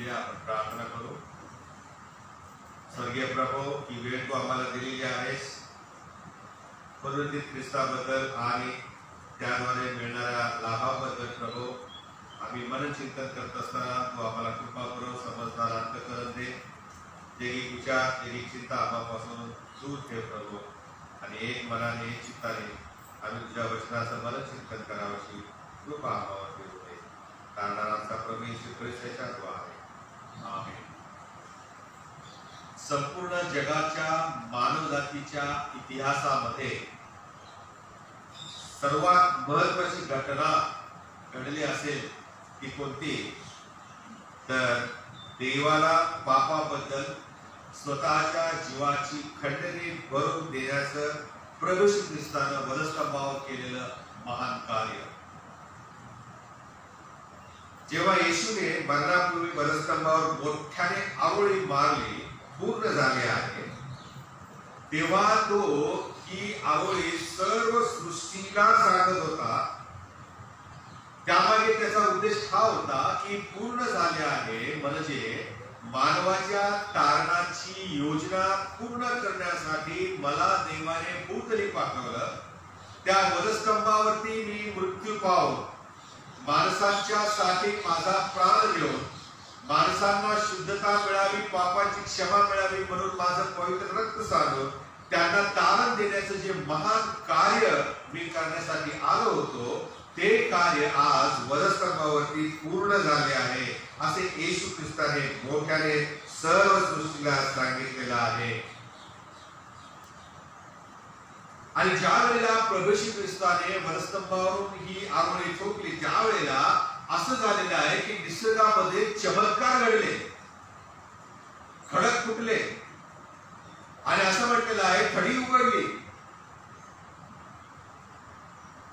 घेऊया, आपण प्रार्थना करू. स्वर्गीय प्रभू, ही वेळ तू आम्हाला दिलेली आहेस पुनरुत्थित ख्रिस्ताबद्दल आणि त्याद्वारे मिळणाऱ्या लाभाबद्दल. प्रभू, आम्ही मनचिंतन करत असताना तू आम्हाला कृपापूर्वक समजदार अंतःकरण दे. जगी विचार, जगी चिंता आम्हापासून दूर ठेव प्रभू, आणि एक मनाने एक चित्ताने आम्ही तुझ्या वचनाचं मनचिंतन करावशी कृपा आम्हावर देऊ दे. तारणारांचा प्रभू येशू ख्रिस्ताच्या द्वारे आमेन. संपूर्ण जगाच्या मानवजातीच्या इतिहासामध्ये सर्वात महत्वाची घटना घडली असेल ती कोणती, तर देवाला पापाबद्दल स्वतःच्या जीवाची खंडणी भरून देण्याचं प्रभू येशू ख्रिस्तानं वधस्तंभावर केलेलं महान कार्य. जेव्हा येशूने मरणापूर्वी वधस्तंभावर मोठ्याने आवळी मारली, पूर्ण झाले आहे, तेव्हा तो ही आवळी सर्व सृष्टीला सांगत होता. त्यामागे त्याचा उद्देश हा होता की पूर्ण झाले आहे, म्हणजे मानवाच्या तारणाची योजना पूर्ण करण्यासाठी मला देवाने भूतली पाठवलं. त्या वधस्तंभावरती मी मृत्यू पावून माणसांच्या साठी माझा प्राण देऊन माणसांना शुद्धता मिळावी, पापाची क्षमा मिळावी म्हणून माझं पवित्र रक्त सांडून त्यांना तारण देण्याचं जे महान कार्य मी करण्यासाठी आलो होतो, ते कार्य आज वधस्तंभावरती पूर्ण झाले आहे असे येशू ख्रिस्ताने मोठ्याने सर्व सृष्टीला सांगितलेलं आहे. आणि ज्या वेळेला प्रभू येशू ख्रिस्ताने वधस्तंभावरून ही आवळी ठोकली, त्यावेळेला असं झालेलं आहे की निसर्गामध्ये चमत्कार घडले, खडक फुटले, आणि असं म्हटलेलं आहे थडी उघडली,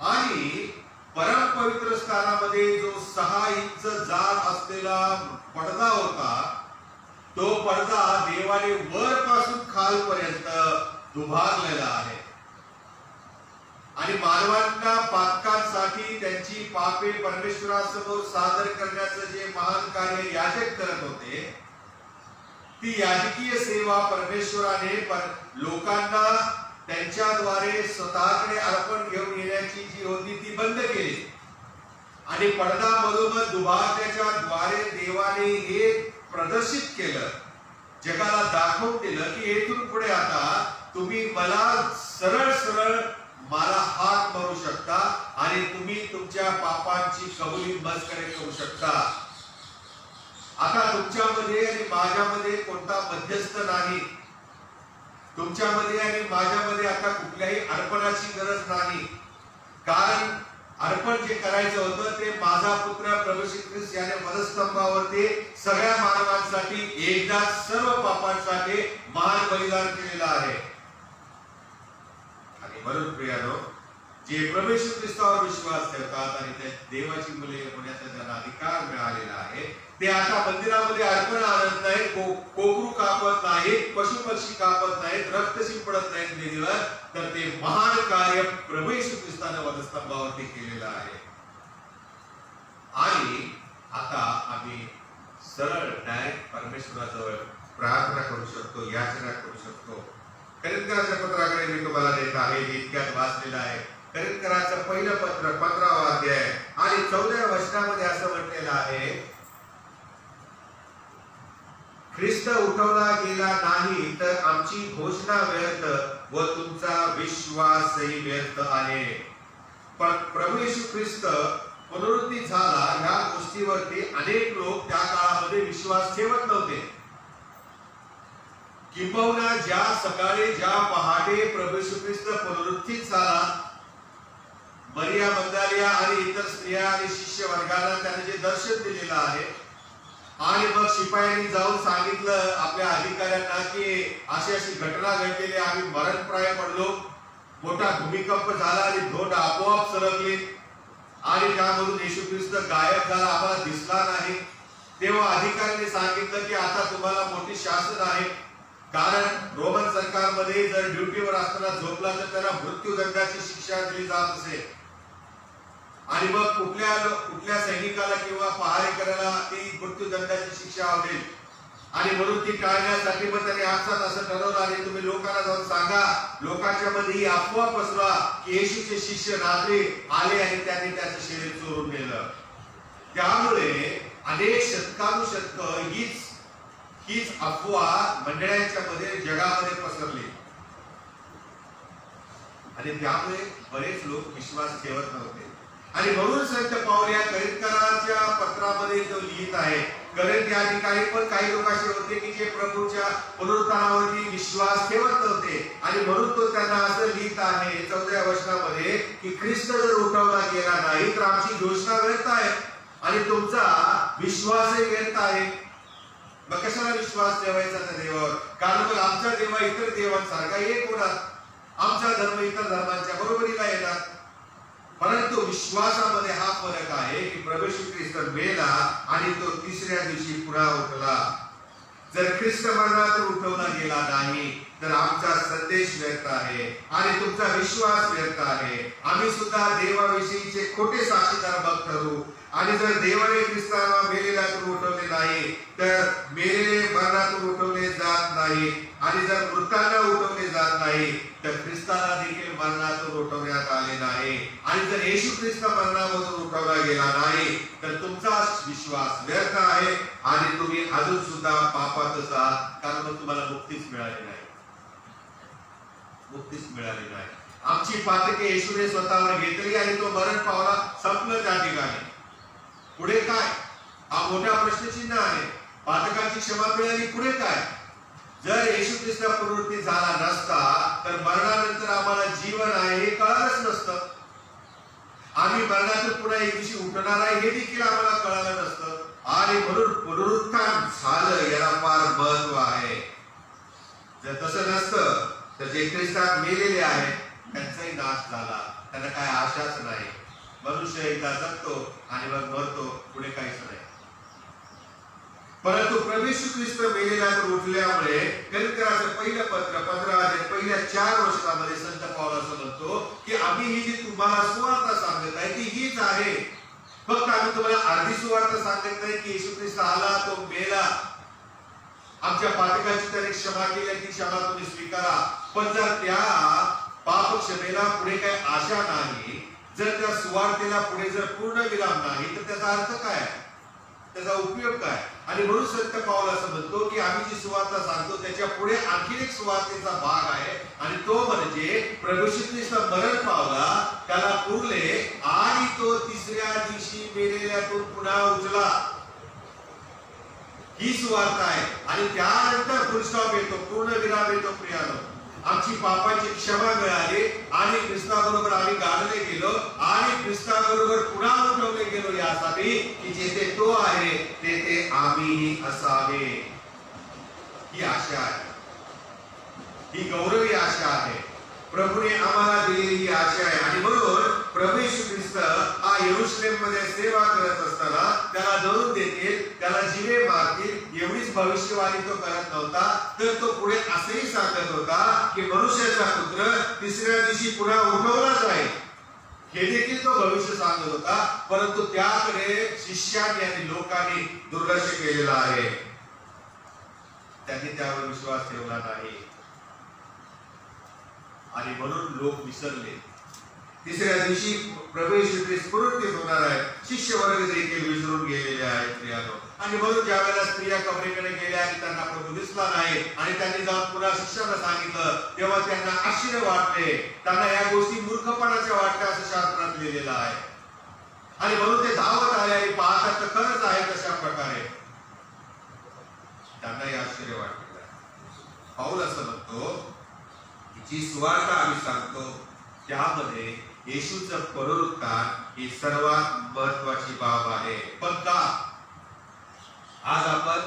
आणि परम पवित्र स्थानामध्ये जो 6 इंच जाड असलेला पडदा होता, तो पडदा देवाने वरपासून खालपर्यंत दुभागलेला आहे. आणि मानवांना पातकांसाठी त्यांची पापे परमेश्वरासमोर सादर करण्याचं जे महान कार्य याजक करत होते, ती याजकीय सेवा परमेश्वराने लोकांना त्यांच्याद्वारे स्वतःकडे अर्पण घेऊन येण्याची जी होती ती बंद केली. आणि पडदा मधोमध दुभागल्याच्या द्वारे देवाने हे प्रदर्शित केलं, जगाला दाखवून दिलं की येथून पुढे आता तुम्ही मला सरळ सरळ मला हात मारू शकता आणि तुम्ही तुमच्या पापांची कबुली मजकरे करू शकता. आता तुमच्यामध्ये आणि माझ्यामध्ये कोणता मध्यस्थ नाही, तुमच्यामध्ये आणि माझ्यामध्ये आता कुठल्याही अर्पणाची गरज नाही. कारण अर्पण जे करायचं होतं ते माझा पुत्र प्रभू येशू ख्रिस्त याने वधस्तंभावरती सगळ्या मानवांसाठी एकदा सर्व पापांसाठी महान बलिदान केलेलं आहे. आणि म्हणून प्रियानो, जे प्रभू येशू ख्रिस्तावर विश्वास ठेवतात आणि त्या देवाची मुले होण्याचा ज्यांना अधिकार मिळालेला आहे, ते आता मंदिरामध्ये अर्पण आणत नाहीत, कोकरू कापत नाहीत, पशु पक्षी कापत नाहीत, रक्त शिंपडत नाहीत वेदीवर, तर ते महान कार्य प्रभू येशू ख्रिस्ताने वधस्तंभावरती केलेलं आहे. आणि आता आम्ही सरळ डायरेक्ट परमेश्वराजवळ प्रार्थना करू शकतो, याचना करू शकतो. करिंथकरांच्या पत्राकडे मी तुम्हाला देत आहे, इतक्यात वाचलेलं आहे. करिंथकरांचं पहिलं पत्र 15वा अध्याय आणि 14व्या वचनामध्ये असं म्हटलेलं आहे, ख्रिस्त उठवला गेला नाही तर आमची घोषणा व्यर्थ व तुमचा विश्वासही व्यर्थ आहे. पण प्रभू येशू ख्रिस्त पुनरुत्थित झाला ह्या गोष्टीवरती अनेक लोक त्या काळामध्ये विश्वास ठेवत नव्हते. किंबहुना ज्या सकाळी ज्या पहाटे प्रभू येशू ख्रिस्त पुनरुत्थित झाला, मरिया मग्दलिया आणि इतर स्त्रिया आणि शिष्य वर्गाला त्याने जे दर्शन दिलेलं आहे, आणि मग शिपायांनी जाऊन सांगितलं आपल्या अधिकाऱ्यांना की अशी अशी घटना घडलेली, आम्ही मरणप्राय पडलो, मोठा भूमिकंप झाला आणि धोंड आपोआप सरकली आणि त्यामधून येशू ख्रिस्त गायब झाला, आम्हाला दिसला नाही. तेव्हा अधिकाऱ्यांनी सांगितलं की आता तुम्हाला मोठी शासन आहे, कारण रोमन सरकारमध्ये जर ड्युटीवर असताना झोपला तर त्याला मृत्यूदंडाची शिक्षा दिली जात असे. आणि मग कुठल्या सैनिकाला किंवा पहारेकऱ्याला ती मृत्यूदंडाची शिक्षा आवडेल आणि म्हणून ती टाळण्यासाठी मग त्यांनी आजचाच असं ठरवलं आणि तुम्ही लोकांना जाऊन सांगा, लोकांच्या मध्ये ही अफवा पसरवा की येशूचे शिष्य रात्री आले आणि त्यांनी त्याचं शरीर चोरून नेलं. त्यामुळे अनेक शतकानुशतक हीच अफवा मंडळांच्या मध्ये जगामध्ये पसरली आणि त्यामुळे बरेच लोक विश्वास ठेवत नव्हते. आणि म्हणून संत पाऊल या करिंथकरांच्या पत्रामध्ये जो लिहित आहे, करिंथ या ठिकाणी पण काही लोक असे होते की जे प्रभूच्या पुनरुत्थानावरती विश्वास ठेवत नव्हते आणि म्हणून तो त्यांना असं लिहित आहे 14व्या वचनामध्ये की ख्रिस्त जर उठवला गेला नाही तर आमची घोषणा व्यर्थ आहे आणि तुमचा विश्वासही व्यर्थ आहे. मग कशाला विश्वास ठेवायचा त्या देवावर? कारण मग आमचा देव इतर देवांसारखा एक होणार, आमचा धर्म इतर धर्मांच्या बरोबरीला येणार. परंतु विश्वासामध्ये हा फरक आहे की प्रभू येशू ख्रिस्त मेला आणि तो तिसऱ्या दिवशी पुन्हा उठला. जर ख्रिस्त मरणातून उठवला गेला नाही तर आमचा संदेश व्यर्थ आहे आणि तुमचा विश्वास व्यर्थ आहे. आम्ही सुद्धा देवाविषयीचे खोटे साक्षीदार मग ठरू. आणि जर देवाने ख्रिस्ताला मेलेल्यातून उठवले नाही तर मेलेले मरणातून उठवले जात नाही आणि जर मृतांना उठवले जात नाही तर ख्रिस्ताला देखील मरणातून उठवण्यात आले नाही. आणि जर येशू ख्रिस्त मरणामधून उठवला गेला नाही तर तुमचा विश्वास व्यर्थ आहे आणि तुम्ही अजून सुद्धा पापातच आहात, कारण मग तुम्हाला मुक्तीच मिळाली नाही. मुक्तीच मिळाली नाही. आमची पातके येशूने स्वतःवर घेतली आणि तो मरण पावला, संपलं त्या ठिकाणी. पुढे काय? हा मोठा प्रश्नचिन्ह आहे. पातकांची क्षमा मिळाली, पुढे काय? जर येशू ख्रिस्त पुनरुत्थान झाला नसता तर मरणानंतर आम्हाला जीवन आहे हे कळालंच नसतं. आम्ही मरणातून पुन्हा एक दिवशी उठणार आहे हे देखील आम्हाला कळालं नसतं. आणि म्हणून पुनरुत्थान झालं याला फार महत्व आहे. जर तसं नसतं तर जे ख्रिस्तात मेलेले आहेत त्यांचाही नाश झाला, त्यांना काय आशाच नाही. मनुष्य एकदा जगतो आणि मग मरतो, पुढे काहीच नाही. परंतु प्रभू येशू ख्रिस्त मेलेल्यातून उठल्यामुळे करिंथकरांचं पहिलं पत्र 15 पहिल्या 4 वचनामध्ये संत पाऊल असं म्हणतो की आम्ही ही जी तुम्हाला सुवार्ता सांगत आहे ती हीच आहे. फक्त आम्ही तुम्हाला अर्धी सुवार्ता सांगत नाही की येशू ख्रिस्त आला, तो मेला, आमच्या पातकाची त्याने क्षमा केली, ती क्षमा तुम्ही स्वीकारा. पण जर त्या पाप क्षमेला पुढे काही आशा नाही, जर त्या सुवार्तेला पुढे जर पूर्ण विराम नाही तर त्याचा अर्थ काय, त्याचा उपयोग काय? आणि म्हणून संत पाऊल असं म्हणतो की आम्ही जी सुवार्ता सांगतो त्याच्या पुढे आणखी एक सुवार्तेचा भाग आहे आणि तो म्हणजे प्रभू येशू ख्रिस्त मरण पावला, त्याला पुरले आणि तो तिसऱ्या दिवशी मेलेल्यातून पुन्हा उठला. ही सुवार्ता आहे. आणि त्यानंतर फुल स्टॉप येतो, पूर्ण विराम येतो. प्रियानो, आमची पापाची क्षमा मिळाली आणि ख्रिस्ताबरोबर आम्ही गाडले गेलो आणि ख्रिस्ताबरोबर पुन्हा उठवले गेलो यासाठी की जेथे तो आहे तेथे आम्हीही असावे. ही आशा आहे, ही गौरवी आशा आहे, प्रभूने आम्हाला दिलेली ही आशा आहे. आणि म्हणून प्रभू येशू ख्रिस्त हा यरूशलेम मध्ये सेवा करत असताना त्याला जळून देतील, त्याला जीवे मारतील एवढीच भविष्यवाणी तो करत नव्हता. तर तो पुढे असेही सांगत होता की मनुष्याचा पुत्र तिसऱ्या दिवशी पुन्हा उठवला जाईल, हे देखील तो भविष्य सांगत होता. परंतु त्याकडे शिष्यांनी आणि लोकांनी दुर्लक्ष केलेलं आहे, त्यांनी त्यावर विश्वास ठेवला नाही आणि म्हणून लोक विसरले. तिसऱ्या दिवशी प्रभू येशू ख्रिस्त पुनरुत्थित होणार आहे, शिष्य वर्ग देखील विसरून गेलेले आहेत प्रियानो. आणि म्हणून ज्या वेळेला स्त्रिया कबरीकडे गेल्या आणि त्यांना प्रभू दिसला नाही आणि त्यांनी जाऊन पुन्हा शिष्याला सांगितलं तेव्हा त्यांना आश्चर्य वाटले, त्यांना या गोष्टी मूर्खपणाच्या वाटल्या असं शास्त्रात लिहिलेलं आहे. आणि म्हणून ते धावत आले आणि पाहतात तर खरंच आहे तशा प्रकारे त्यांनाही आश्चर्य वाटलं. पाऊल असं म्हणतो जी सुवार्ता आम्ही सांगतो त्यामध्ये येशूचं पुनरुत्थान ही सर्वात महत्वाची बाब आहे. पण का आज आपण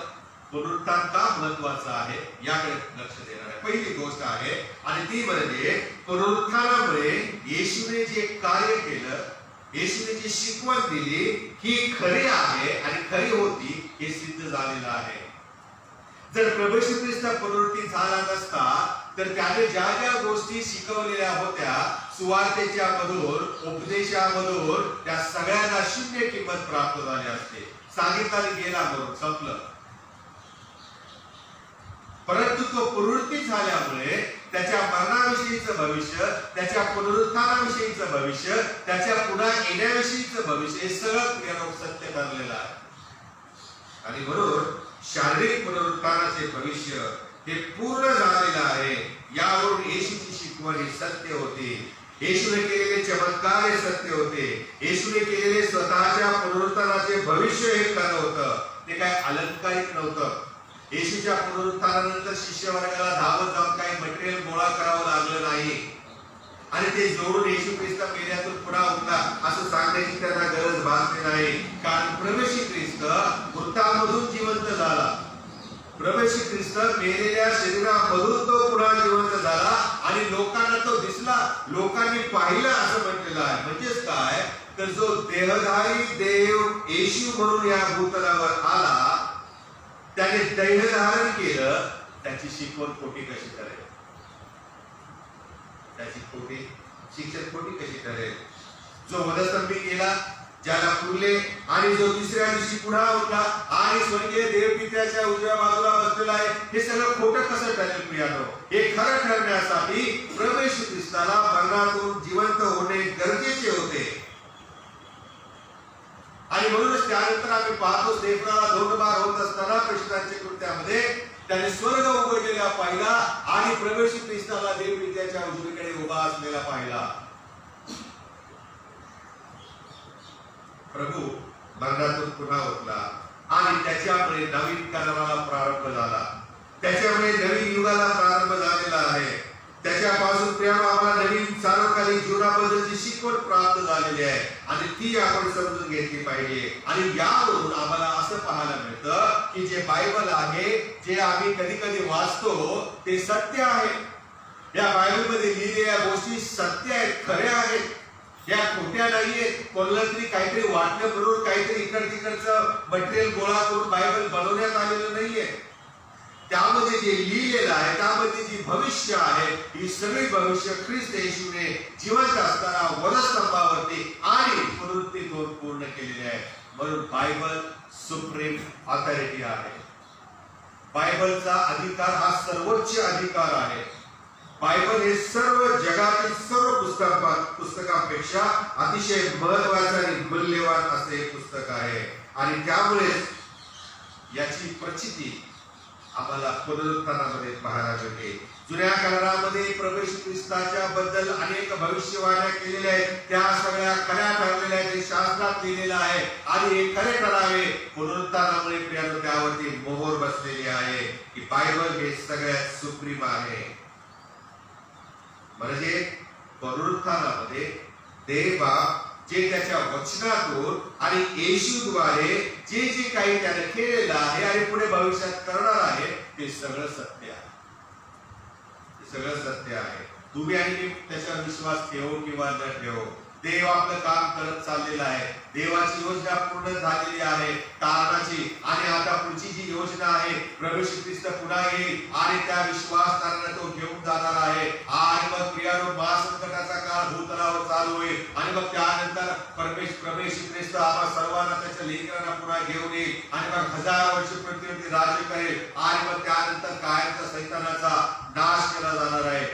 पुनरुत्थान का महत्वाचं आहे याकडे लक्ष देणार आहे. पहिली गोष्ट आहे आणि ती म्हणजे पुनरुत्थानामुळे येशूने जे कार्य केलं, येशूने जी शिकवण दिली ही खरी आहे आणि खरी होती हे सिद्ध झालेलं आहे. जर प्रभू येशू ख्रिस्त पुनरुत्थान झाला नसता तर त्याने ज्या ज्या गोष्टी शिकवलेल्या होत्या सुवार्तेच्या मधून, उपदेशामधून, त्या सगळ्यांना शून्य किंमत प्राप्त झाली असते. सांगितलं गेला म्हणून संपलं. परंतु तो पुनरुत्थित झाल्यामुळे त्याच्या मरणाविषयीचं भविष्य, त्याच्या पुनरुत्थानाविषयीचं भविष्य, त्याच्या पुन्हा येण्याविषयीचं भविष्य हे सगळं सत्य ठरलेलं आहे. आणि म्हणून शारीरिक पुनरुत्थानाचे भविष्य हे पूर्ण झालेलं आहे. यावरून येशूची शिकवण ही सत्य होती. येशूने केलेले चमत्कार हे सत्य होते. येशूने केलेले स्वतःच्या पुनरुत्थानाचे भविष्य हे खरं होतं. ते काय अलंकारिक नव्हतं. येशूच्या पुनरुत्थानानंतर शिष्यवर्गाला धावत जाऊन काही मटेरियल गोळा करावं लागलं नाही आणि ते जोडून येशू ख्रिस्त मेल्यातून पुन्हा उठला असं सांगण्याची त्यांना गरज भासली नाही. कारण प्रभू येशू ख्रिस्त मृतांमधून जिवंत झाला. प्रभू येशू ख्रिस्त मेलेल्या शरीरामधून तो पुन्हा जिवंत झाला आणि लोकांना तो दिसला, लोकांनी पाहिलं असं म्हटलेलं आहे. म्हणजेच काय, तर जो देहधारी देव येशू म्हणून या भूतलावर आला, त्याने दैह धारण केलं, त्याची शिकवण खोटी कशी ठरेल? त्याची खोटी शिक्षण खोटी कशी ठरेल? जो वधस्तंभी गेला, ज्याला पुरले आणि जो तिसऱ्या दिवशी पुन्हा उठला आणि स्वर्गीय देवपित्याच्या उजव्या बाजूला बसलेला आहे, हे सगळं खोटं कसं ठरेल प्रियानो? हे खरं ठरण्यासाठी प्रभू येशू ख्रिस्ताला मरणातून जिवंत होणे गरजेचे होते. आणि म्हणूनच त्यानंतर आम्ही पाहतो स्तेफनाला धोंडमार होत असताना प्रेषितांच्या कृत्यामध्ये त्याने स्वर्ग उघडलेला पाहिला आणि प्रभू येशू ख्रिस्ताला देवपित्याच्या उजवीकडे उभा असलेला पाहिला. प्रभू मरणातून पुन्हा उठला आणि त्याच्यामुळे नवीन कराराला प्रारंभ झाला. त्याच्यामुळे नवीन युगाला प्रारंभ झालेला आहे. त्याच्यापासून प्रियानो आम्हाला नवीन सार्वकालिक जीवनाबद्दलची शिकवण प्राप्त झालेली आहे आणि ती आपण समजून घेतली पाहिजे. आणि यावरून आम्हाला असं पाहायला मिळतं की जे बायबल आहे, जे आम्ही कधी कधी वाचतो, ते सत्य आहे. या बायबलमध्ये लिहिलेल्या गोष्टी सत्य आहेत, खऱ्या आहेत, या खोट्या नाहीयेत. कोणाला तरी काहीतरी वाटलं म्हणून काहीतरी इकड तिकडचं मटेरियल गोळा करून बायबल बनवण्यात आलेलं नाहीये. त्यामध्ये जे लिहिलेलं आहे, त्यामध्ये जी भविष्य आहे, ही सगळी भविष्य ख्रिस्त येशूने जिवंत असताना वधस्तंभावरती आणि पुनरुत्थित होऊन पूर्ण केलेले आहे. म्हणून बायबल सुप्रीम ऑथॉरिटी आहे. बायबलचा अधिकार हा सर्वोच्च अधिकार आहे. बायबल हे सर्व जगातील सर्व पुस्तकांपेक्षा अतिशय महत्वाचे आणि मूल्यवान असे पुस्तक आहे. आणि त्यामुळे याची प्रचिती आम्हाला पुनरुत्थानामध्ये पाहायला मिळते. जुन्या करारामध्ये प्रभू येशू ख्रिस्ताच्या बद्दल अनेक भविष्यवाण्या केलेल्या आहेत, त्या सगळ्या खऱ्या ठरलेल्या आहेत. शास्त्रात लिहिलेलं आहे आणि हे खरे ठरावे पुनरुत्थानामुळे प्रियानो त्यावरती मोहर बसलेली आहे की बायबल हे सगळ्यात सुप्रीम आहे. म्हणजे पुनरुत्थानामध्ये देव बाप जे त्याच्या वचनातून आणि येशूद्वारे जे जे काही त्याने केलेलं आहे आणि पुढे भविष्यात करणार आहे, ते सगळं सत्य आहे. ते सगळं सत्य आहे. तुम्ही आणि मी त्याच्यावर विश्वास ठेवो किंवा न ठेवो, देव आपलं काम करत चाललेलं आहे. देवाची योजना पूर्ण झालेली आहे तारणाची. आणि आता पुढची जी योजना आहे, प्रभू येशू ख्रिस्त पुन्हा येईल आणि त्या विश्वासदारांना तो घेऊन जाणार आहे. आणि मग प्रियानो महासंकटाचा काळ भूतलावर चालू होईल आणि मग त्यानंतर प्रभू येशू ख्रिस्त आम्हा सर्वांना त्याच्या लेकरांना पुन्हा घेऊन येईल आणि मग 1000 वर्ष पृथ्वीवरती राज्य करेल आणि मग त्यानंतर कायमचा सैतानाचा नाश केला जाणार आहे.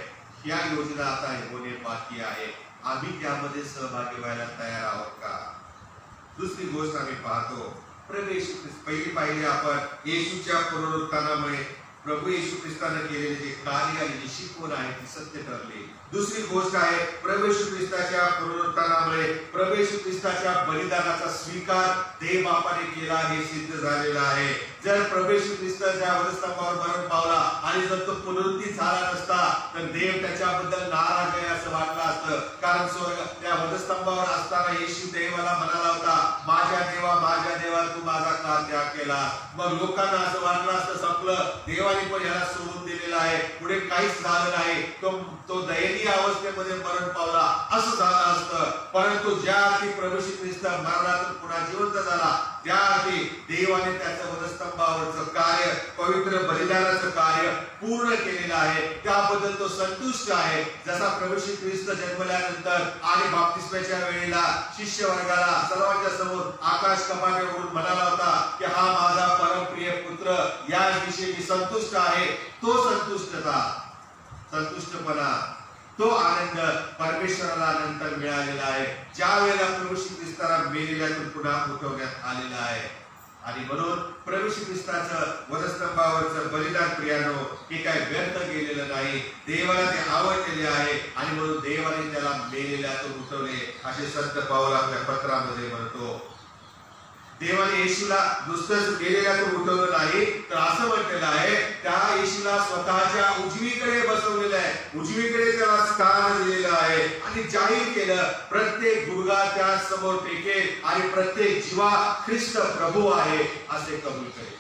या योजना आता होणे बाकी आहे. आम्ही त्यामध्ये सहभागी व्हायला तयार आहोत का? दुसरी गोष्ट आम्ही पाहतो, प्रभू येशू ख्रिस्त पहिली पाहिली आपण येशूच्या पुनरुत्थानामुळे प्रभू येशू ख्रिस्ताने केलेले जे कार्य आणि जी शिकवण आहे ती सत्य ठरली. दुसरी गोष्ट आहे, प्रभू येशू ख्रिस्ताच्या पुनरुत्थानामुळे प्रभू येशू ख्रिस्ताच्या बलिदानाचा स्वीकार देव बापाने केला हे सिद्ध झालेलं आहे. जर प्रभू येशू ख्रिस्त ज्या वधस्तंभावर मरण पावला आणि जर तो पुनरुत्थित झाला नसता तर देव त्याच्याबद्दल नाराज आहे असं वाटलं असतं. कारण स्वर्ग त्या वधस्तंभावर असताना येशू देवाला म्हणाला होता, माझ्या देवा तू माझा का त्याग केला. मग लोकांना असं वाटलं असतं संपलं, देवाने पण याला सोडून दिलेला आहे, पुढे काहीच झालं नाही, तो दयनीय अवस्थेमध्ये मरण पावला असं झालं असतं. परंतु ज्या ती प्रभू येशू ख्रिस्त मरणातून पुन्हा जिवंत झाला त्याआधी देवाने त्याचं वधस्तंभावरचं कार्य, पवित्र बलिदानाचं कार्य पूर्ण केलेलं आहे. त्याबद्दल तो संतुष्ट आहे. जसा प्रभू श्री ख्रिस्त जन्मल्यानंतर आणि बाप्तिस्माच्या वेळेला शिष्य वर्गाला सर्वांच्या समोर आकाश कपाटे उघडून म्हणाला होता की हा माझा परमप्रिय पुत्र, याविषयी मी संतुष्ट आहे. तो संतुष्टपणा, तो आनंद परमेश्वराला नंतर मिळालेला आहे, ज्या वेळेला प्रभू श्री ख्रिस्ताला मेलेल्यातून पुन्हा उठवण्यात आलेला आहे. आणि म्हणून प्रभू श्री ख्रिस्ताचं वधस्तंभावरचं बलिदान प्रियानो हे काय व्यर्थ गेलेलं नाही. देवाला ते आवडलेले आहे आणि म्हणून देवाने त्याला मेलेल्यातून उठवले, असे संत पाऊल आपल्या पत्रामध्ये म्हणतो. देवाने येशूला नुसतंच मेलेल्यातून उठवलं नाही, तर असं म्हटलेलं आहे त्या येशूला स्वतःच्या उजवीकडे बसवलेलं आहे, उजवीकडे त्याला स्थान दिलेलं आहे आणि जाहीर केलं प्रत्येक गुडघा त्या समोर टेकेल आणि प्रत्येक जीवा ख्रिस्त प्रभू आहे असे कबूल करेल.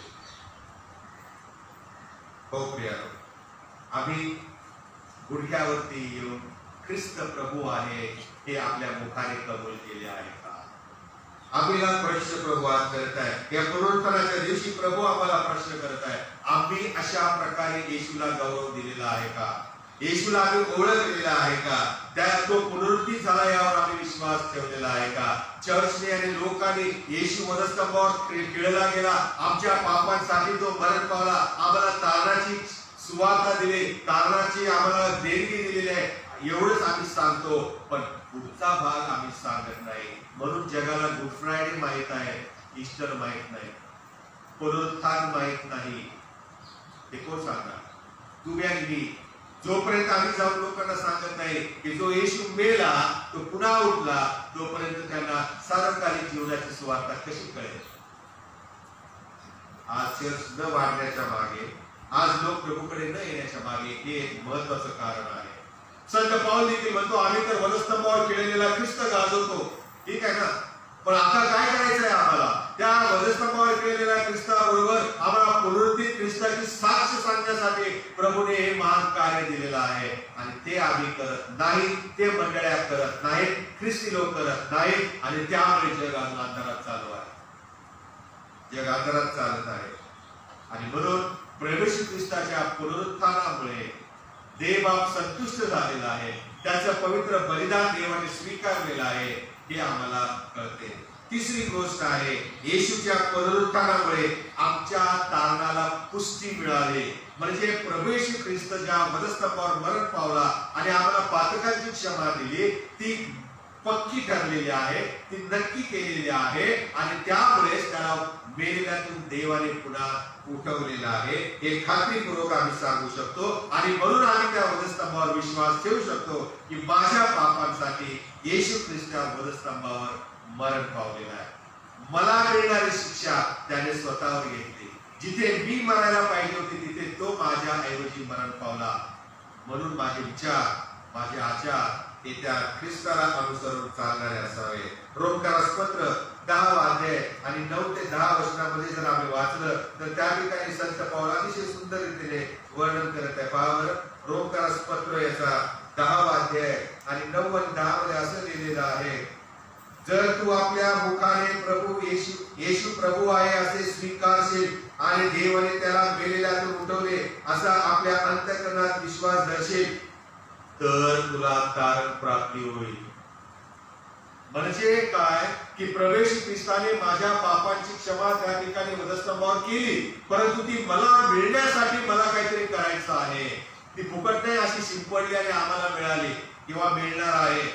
हो प्रियानो, आम्ही गुडघ्यावरती येऊन ख्रिस्त प्रभू आहे हे आपल्या मुखाने कबूल केले आहे का? आपल्याला प्रश्न प्रभू आज करत आहे. या पुनरुत्थानाच्या दिवशी प्रभू आम्हाला प्रश्न करत आहे, आम्ही अशा प्रकारे येशूला गौरव दिलेला आहे का? येशूला आम्ही ओळखलेला आहे का? त्या तो पुनरुत्थित झाला यावर आम्ही विश्वास ठेवलेला आहे का? चर्चने आणि लोकांनी येशू वधस्तंभावर खिळला गेला, आमच्या पापांसाठी तो मरण पावला, आम्हाला तारणाची सुवार्ता दिली, तारणाची आम्हाला देणगी दिलेली आहे, एवढंच आम्ही सांगतो, पण पुढचा भाग आम्ही सांगत नाही. म्हणून जगाला गुड फ्रायडे माहित आहे, ईस्टर माहित नाही, पुनरुत्थान माहित नाही. ते कोण सांगणार? तुम्ही आणि मी. जोपर्यंत आम्ही जाऊन लोकांना सांगत नाही की जो येशू मेला तो पुन्हा उठला, तोपर्यंत त्यांना सार्वकालिक जीवनाची सुवार्ता कशी कळेल? आज चर्च न वाढण्याच्या मागे, आज लोक प्रभूकडे न येण्याच्या मागे हे एक महत्वाचं कारण आहे. संत पाऊल देखील म्हणतो, आम्ही तर वधस्तंभावर केलेला ख्रिस्त गाजवतो, ठीक आहे ना, पण आता काय करायचं आहे आम्हाला? त्या वधस्तंभावर केलेल्या ख्रिस्ताबरोबर आम्हाला पुनरुत्थित ख्रिस्ताची साक्ष सांगण्यासाठी प्रभूने हे महान कार्य दिलेलं आहे आणि ते आम्ही करत नाही, ते मंडळ्या करत नाहीत, ख्रिस्ती लोक करत नाहीत आणि त्यामुळे जग अंधारात चालू आहे, जग अंधारात चालत आहे. आणि म्हणून प्रभू श्री ख्रिस्ताच्या पुनरुत्थानामुळे देवबाप संतुष्ट झालेला आहे, त्याचं पवित्र बलिदान देवाने स्वीकारलेलं आहे हे आम्हाला कळते. तिसरी गोष्ट आहे, येशूच्या पुनरुत्थानामुळे आमच्या तारणाला पुष्टी मिळाली. म्हणजे प्रभू येशू ख्रिस्त ज्या वधस्तंभावर मरण पावला आणि आम्हाला पातकांची क्षमा दिली, ती पक्की ठरलेली आहे, ती नक्की केलेली आहे आणि त्यामुळेच त्याला मेलेल्यातून देवाने पुन्हा उठवलेला आहे हे खात्रीपूर्वक आम्ही सांगू शकतो. आणि म्हणून आम्ही त्या वधस्तंभावर विश्वास ठेवू शकतो की माझ्या पापांसाठी येशू ख्रिस्त वधस्तंभावर मरण पावलेला आहे. मला मिळणारी शिक्षा त्याने स्वतःवर घेतली. जिथे मी मरायला पाहिजे होती तिथे तो माझ्या ऐवजी मरण पावला. म्हणून माझे विचार, माझे आचार हे त्या ख्रिस्ताला अनुसरून चालणारे असावे. रोमकारास पत्र 10 अध्याय आणि 9 ते 10 वचनामध्ये जर आम्ही वाचलं तर त्या ठिकाणी संत पाऊल अतिशय सुंदर रीतीने वर्णन करत आहे. पहा बरं, रोमकारास पत्र याचा 10 अध्याय आणि 9 आणि 10 मध्ये असं लिहिलेलं आहे, जर तू आपल्या मुखाने प्रभू येशू प्रभू आहे असे स्वीकारशील आणि देवाने त्याला मेलेल्यातून उठवले असा आपल्या अंतःकरणात विश्वास धरशील तर तुला तारण प्राप्ती होईल. म्हणजे काय की प्रभू येशू ख्रिस्ताने माझ्या पापांची क्षमा त्या ठिकाणी वधस्तंभावर केली, परंतु ती मला मिळण्यासाठी मला काहीतरी करायचं आहे. ती फुकट नाही अशी शिंपडली आणि आम्हाला मिळाली किंवा मिळणार आहे.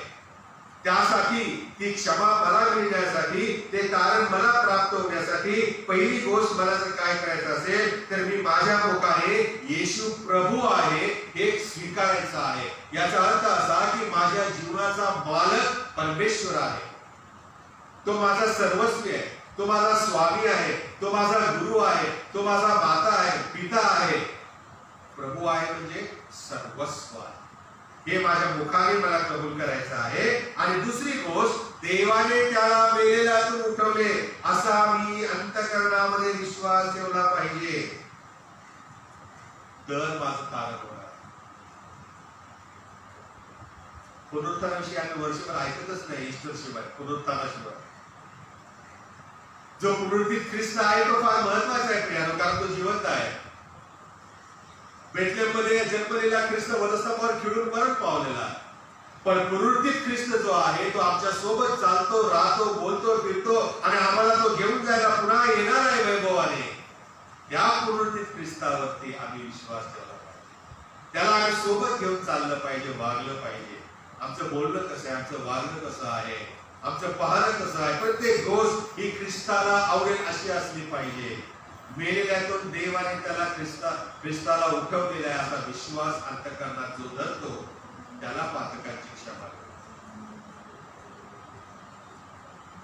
त्यासाठी ती क्षमा मला मिळण्यासाठी, ते तारण मला प्राप्त होण्यासाठी पहिली गोष्ट मला जर काय करायचं असेल तर मी माझ्या मुखाने येशू प्रभू आहे हे स्वीकारायचं आहे. याचा अर्थ असा की माझ्या जीवनाचा मालक परमेश्वर आहे, तो माझा सर्वस्वी आहे, तो माझा स्वामी आहे, तो माझा गुरु आहे, तो माझा माता आहे, पिता आहे. प्रभू आहे म्हणजे सर्वस्व आहे. हे माझ्या मुखाने मला कबूल करायचं आहे. आणि दुसरी गोष्ट, देवाने त्याला मेलेल्यातून उठवले असा मी अंतःकरणामध्ये विश्वास ठेवला पाहिजे, तर माझं तारण होणार. पुनरुत्थानाविषयी आम्ही वर्षभर ऐकतच नाही, ईस्टर शिवाय, पुनरुत्थानाशिवाय. जो पुनरुत्थित ख्रिस्त आहे तो फार महत्वाचा आहे प्रियानो, कारण तो जिवंत आहे. बेथलेहममध्ये जन्मलेला ख्रिस्त वधस्तंभावर खिळून मरण पावलेला, पण पुनरुत्थित ख्रिस्त जो आहे तो आमच्या सोबत चालतो, राहतो, बोलतो, फिरतो आणि आम्हाला तो घेऊन जायला पुन्हा येणार आहे वैभवाने. या पुनरुत्थित ख्रिस्तावरती आम्ही विश्वास ठेवला पाहिजे. त्याला आम्ही सोबत घेऊन चाललं पाहिजे, वागलं पाहिजे. आमचं बोलणं कसं आहे, आमचं वागणं कसं आहे, आमचं पाहणं कसं आहे, प्रत्येक गोष्ट ही ख्रिस्ताला आवडेल अशी असली पाहिजे. मेलेल्यातून देवाने त्याला ख्रिस्ताला उठवलेला आहे असा विश्वास अंतःकरणात जो धरतो त्याला पातकाची क्षमा.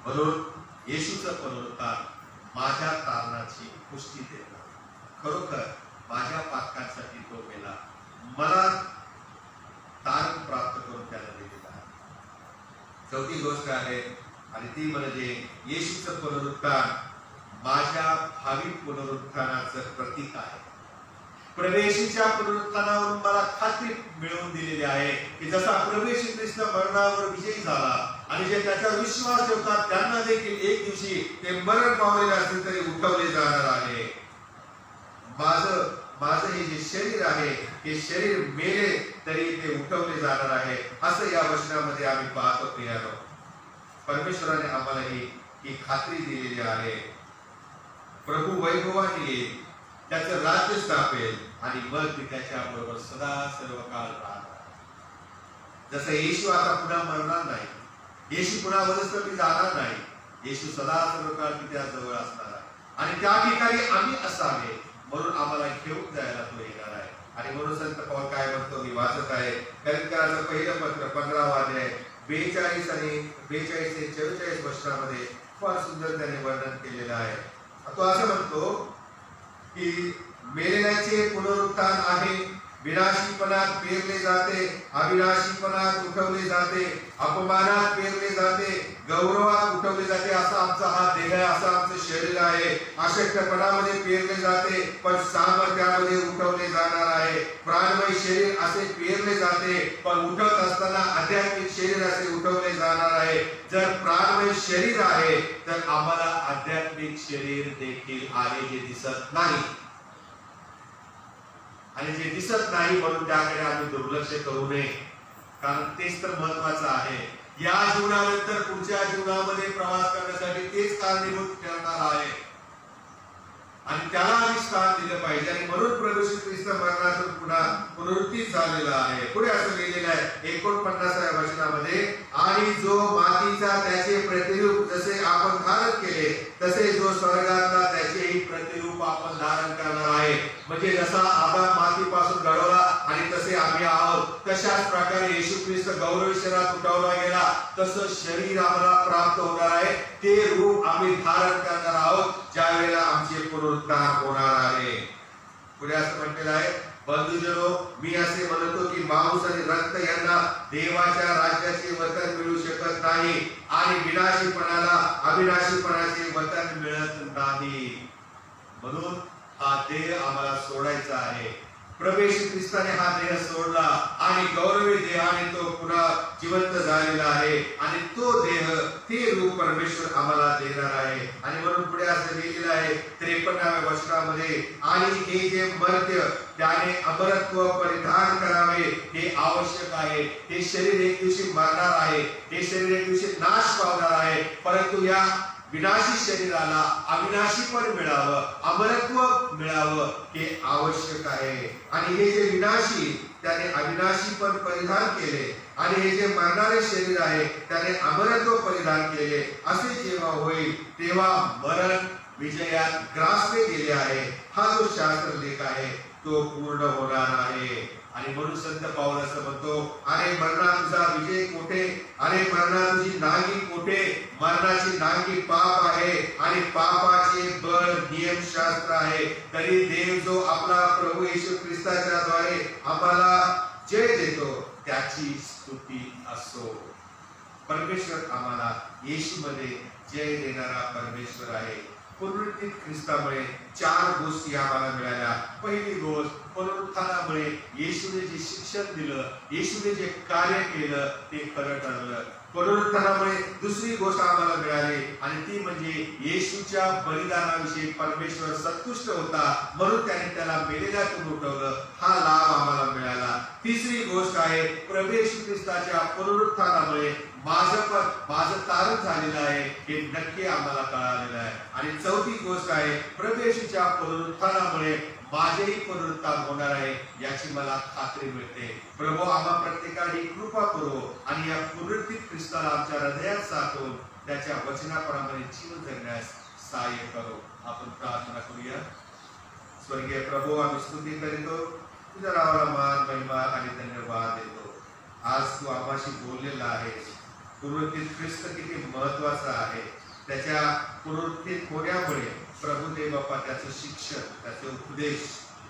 म्हणून येशूचं पुनरुत्थान माझ्या तारणाची पुष्टी देतं. खरोखर माझ्या पातकांसाठी तो गेला, मला तारण प्राप्त करून त्याला दिलेला आहे. चौथी गोष्ट आहे आणि ती म्हणजे येशूचं पुनरुत्थान माझ्या भावी पुनरुत्थानाचं प्रतीक आहे. प्रवेशीच्या पुनरुत्थानावरून मला खात्री मिळवून दिलेली आहे की जसा प्रवेशी ख्रिस्त मरणावर विजयी झाला आणि जे त्याचा विश्वास ठेवतात त्यांना देखील एक दिवशी ते मरण पावलेले असले तरी उठवले जाणार आहे. माझं हे जे शरीर आहे हे शरीर मेले तरी ते उठवले जाणार आहे असं या वचनामध्ये आम्ही पाहतो. प्रियानो, परमेश्वराने आम्हाला ही खात्री दिलेली आहे. प्रभू वैभवाने येईल, त्याचं राज्य स्थापेल आणि मग मी त्याच्या बरोबर सदा सर्व काळ राहणार. जसं येशू आता पुन्हा मरणार नाही, येशू पुन्हा वधस्तंभी जाणार नाही, येशू सदा सर्व काळ त्या जवळ असणार आहे आणि त्या ठिकाणी आम्ही असावे म्हणून आम्हाला घेऊन जायला तो येणार आहे. आणि म्हणून संत पौल काय म्हणतो, मी वाचत आहे करिंथकरांचं पहिलं पत्र 15वा अध्याय 42 आणि 42 ते 44 वचनामध्ये फार सुंदर त्याने वर्णन केलेलं आहे. तो असं म्हणतो की मेलेल्याचे पुनरुत्थान आहे, विनाशीपणात पेरले जाते, अविनाशीपणात उठवले जाते, अपमानात पेरले जाते, गौरवात उठवले जाते. असा आमचा हा देह आहे, असं आमचं शरीर आहे. अशक्तपणामध्ये पेरले जाते पण सामर्थ्यामध्ये उठवले जाणार आहे. प्राणमय शरीर असे पेरले जाते पण उठत असताना आध्यात्मिक शरीर असे उठवले जाणार आहे. जर प्राणमय शरीर आहे तर आम्हाला आध्यात्मिक शरीर देखील आहे जे दिसत नाही आणि जे दिसत नाही म्हणून त्याकडे आम्ही दुर्लक्ष करू नये, कारण तेच तर महत्वाचं आहे. या जीवनानंतर पुढच्या जीवनामध्ये प्रवास करण्यासाठी तेच कारणीभूत ठरणार आहे आणि त्याला आम्ही स्थान दिलं पाहिजे. आणि म्हणून प्रभू श्री ख्रिस्त मरणातून पुन्हा पुनरुत्थित झालेला आहे. पुढे असं लिहिलेलं आहे 49व्या वचनामध्ये, आणि जो मातीचा त्याचे प्रतिरूप जसे आपण धारण केले तसे जो स्वर्गातला त्याचेही प्रतिरूप आपण धारण करणार आहे. म्हणजे जसा आदाम मातीपासून घडवला आणि तसे आम्ही आहोत, तशाच प्रकारे येशू ख्रिस्त गौरवी शरीरात उठवला गेला तसं शरीर आम्हाला प्राप्त होणार आहे. ते रूप आम्ही धारण करणार आहोत ज्या वेळेला आमचे पुनरुत्थान होणार आहे. पुढे असं म्हटलेलं आहे, बंधुजनो, मी असे म्हणतो की मांस आणि रक्त यांना देवाच्या राज्याचे वतन मिळू शकत नाही आणि विनाशीपणाला अविनाशीपणाचे वतन मिळत नाही. म्हणून हा देह आम्हाला सोडायचा आहे. प्रवेश ख्रिस्ताने हा देह सोडला आणि गौरवी देहाने तो पुन्हा जिवंत झालेला आहे आणि तो देह ते रूप परमेश्वर आम्हाला देणार आहे. आणि म्हणून पुढे असं लिहिलेलं आहे 53व्या वचनामध्ये, आणि हे जे मर्त्य त्याने अमरत्व परिधान करावे हे आवश्यक आहे. हे शरीर एक दिवशी मरणार आहे, हे शरीर एक दिवशी नाश पावणार आहे, परंतु या विनाशी शरीराला अविनाशी पण मिळावं, अमरत्व मिळावं हे आवश्यक आहे. आणि हे जे विनाशी त्याने अविनाशी पण परिधान केले आणि हे जे मरणारे शरीर आहे त्याने अमरत्व परिधान केले. असे जेव्हा होईल तेव्हा मरण विजयात ग्रासले गेले आहे. हा जो शास्त्र लेख आहे तो पूर्ण होणार आहे. आणि म्हणून संत पाऊल असं म्हणतो, अरे मरणा तुझा विजय कोठे, अरे मरणा तुझी नांगी कोठे, मरणाची नांगी पाप आहे आणि पापाचे बळ नियमशास्त्र आहे. तरी देव जो आपला प्रभू येशू ख्रिस्ताच्या द्वारे आम्हाला जय देतो त्याची स्तुती असो. परमेश्वर आम्हाला येशू मध्ये जय देणारा परमेश्वर आहे. पुनरुत्थित ख्रिस्तामुळे 4 गोष्टी आम्हाला मिळाल्या. पहिली गोष्ट, पुनरुत्थानामुळे येशूने जे शिक्षण दिलं, येशूने जे कार्य केलं ते खरं ठरलं. पुनरुत्थानामुळे दुसरी गोष्ट आम्हाला मिळाली आणि ती म्हणजे येशूच्या बलिदानाविषयी परमेश्वर संतुष्ट होता, म्हणून त्याने त्याला मेलेल्यातून उठवलं. हा लाभ आम्हाला मिळाला. तिसरी गोष्ट आहे, प्रभू येशू ख्रिस्ताच्या पुनरुत्थानामुळे माझं तारण झालेलं आहे हे नक्की आम्हाला कळालेलं आहे. आणि चौथी गोष्ट आहे, प्रभू येशूच्या पुनरुत्थानामुळे माझेही पुनरुत्थान होणार आहे याची मला खात्री मिळते. प्रभू आम्हा प्रत्येकाला ही कृपा करो आणि या पुनरुत्थित ख्रिस्ताला आमच्या हृदयात साठवून त्याच्या वचनाप्रमाणे जीवन जगण्यास सहाय्य करो. आपण प्रार्थना करूया. स्वर्गीय प्रभू, आम्ही स्तुती करीतो, तुझ्या नावाला मान, महिमा आणि धन्यवाद देतो. आज तू आम्हाशी बोललेला आहेस. पुनरुत्थित ख्रिस्त किती महत्वाचा आहे. त्याच्या पुनरुत्थित होण्यामुळे प्रभू देव बाप्पा त्याचं शिक्षण, त्याचे उपदेश,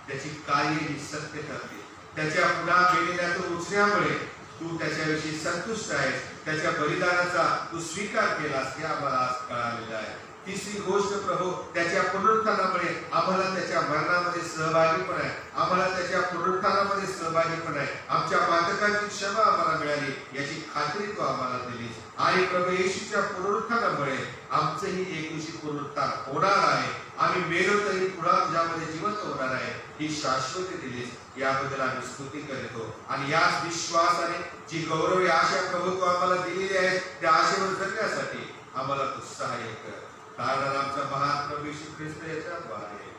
त्याची कार्य ही सत्य ठरते. त्याच्या पुन्हा मेलेल्यातून उठण्यामुळे तू त्याच्याविषयी संतुष्ट आहेस. त्याच्या बलिदानाचा तू स्वीकार केलास हे आम्हाला आज कळालेलं आहे. तिसरी गोष्ट प्रभू, त्याच्या पुनरुत्थानामुळे आम्हाला त्याच्या मरणामध्ये सहभागी पण आहे, आम्हाला त्याच्या पुनरुत्थानामध्ये सहभागी पण आहे. आमच्या पातकांची क्षमा आम्हाला मिळाली याची खात्री तू आम्हाला दिलीस. आणि प्रभू येशूच्या पुनरुत्थानामुळे आमचंही एक दिवशी पुनरुत्थान होणार आहे. आम्ही मेलो तरी पुन्हा तुझ्यामध्ये जिवंत होणार आहे ही शाश्वती दिलीस. याबद्दल आम्ही स्तुती करतो आणि याच विश्वासाने जी गौरवी आशा प्रभू तू आम्हाला दिलेली आहे त्या आशेवर जगण्यासाठी आम्हाला तू सहाय्य कर. कारण आमचा महान प्रभू येशू ख्रिस्त याच्या द्वारे.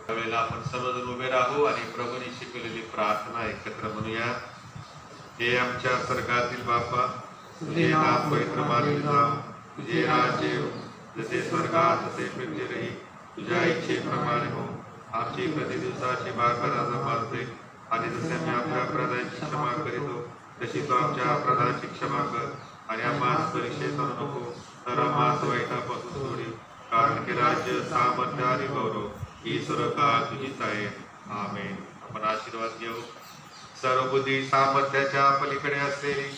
त्यावेळेला आपण सर्वजण उभे राहू आणि प्रभूने शिकवलेली प्रार्थना एकत्र म्हणूया. हे आमच्या स्वर्गातील बाप्पा, तुझे नाम पवित्र मानले जाओ, तुझे राज्य येवो, जसे स्वर्गात तसे पृथ्वीवरही तुझ्या इच्छेप्रमाणे हो. आमची प्रतिदिवसाची भाकर आज आम्हाला दे आणि जसे आम्ही आपल्या अपराधांची क्षमा करीतो तशी तू आमच्या अपराधांची क्षमा कर आणि आम्हास परीक्षेत आणू नको तर आम्हास वाईटापासून सोडी. कारण की राज्य, सामर्थ्य आणि गौरव ही सर्व काळ तुझीच आहे. आमेन. आपण आशीर्वाद घेऊ. सर्व बुद्धी सामर्थ्याच्या पलीकडे असलेली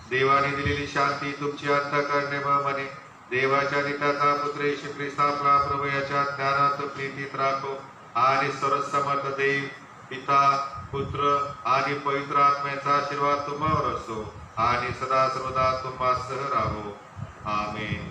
देवाने दिलेली शांती तुमची अंतःकरणामध्ये देवाच्या नित्याचा पुत्र येशू ख्रिस्त आपला प्रभू याच्या ज्ञानात प्रीतीत राखो आणि सर्व समर्थ देव पिता, पुत्र आणि पवित्र आत्म्याचा आशीर्वाद तुम्हावर असो आणि सदा सर्वदा तुम्हा सह राहो. आमेन.